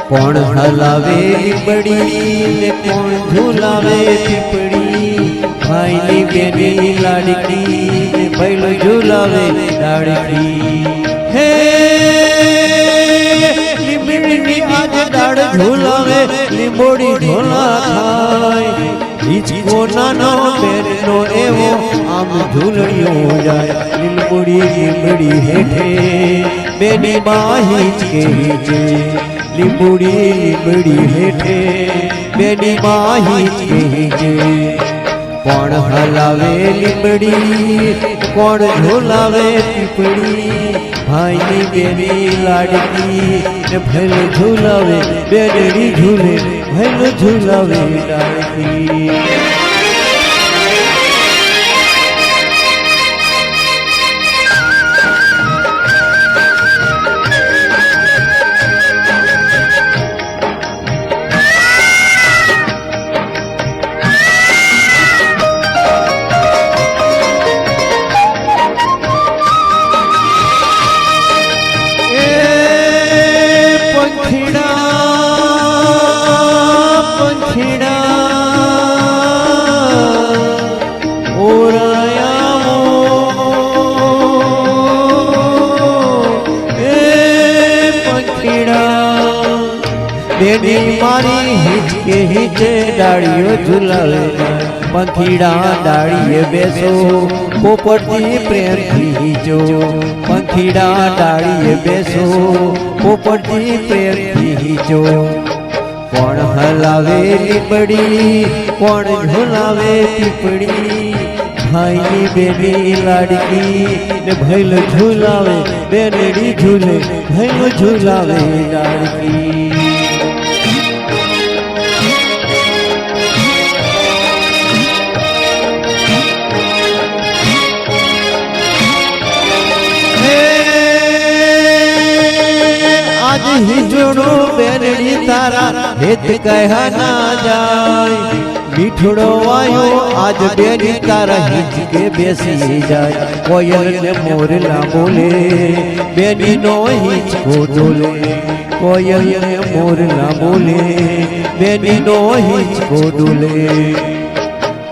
કોણ હલાવે લીંબડી ને કોણ ઝુલાવે પીપળી, ભાઈની બેની લાડકી ને ભૈલો ઝુલાવે લાડકી. હે લીંબડીની આજે દાડ ઝુલાવે લીંબોડી ઝોલા ખાય, હિચકો નાનો બેનનો એવો આમ ઝૂલણિયો જાય. લીંબડી લીંબડી હેઠે બેની બા હિચકે હિચે, લીંબડી લીંબડી હેઠે બેની બા હિચકે હિચે. કોણ હલાવે લીંબડી કોણ ઝોલાવે પીપળી, ભાઈની બેની લાડકી ને ભૈલો ઝુલાવે બેનડી ઝૂલે ભૈલો ઝુલાવે લાડકી. બેની મારી હિચકે હિચે ડાળીઓ ઝુલાવે, પંખીડા ડાળીએ બેસો પોપટથી પ્રેમથી હિચો, પંખીડા ડાળીએ બેસો પોપટથી પ્રેમથી હિચો. કોણ હલાવે લીંબડી કોણ ઝુલાવે પીપળી, ભાઈની બેની લાડકી ને ભૈલો ઝુલાવે બેનડી ઝૂલે ભૈલો ઝુલાવે લાડકી. આજ હિજડો બેનડી તારા હેત કહ્યા ના જાય, મીઠડો વાયો આજ બેની તારા હિચકે બેસી જાય. કોયલ ને મોરલા બોલે બેની નો હિચકો ડોલે, કોયલ ને મોરલા બોલે બેની નો હિચકો ડોલે.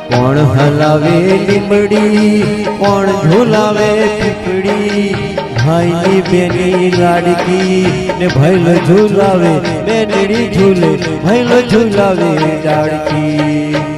કોણ હલાવે લીંબડી કોણ ઝુલાવે પીપળી, ભાઈની બેની લાડકી ને ભૈલો ઝુલાવે બેનડી ઝૂલે ભૈલો ઝુલાવે લાડકી.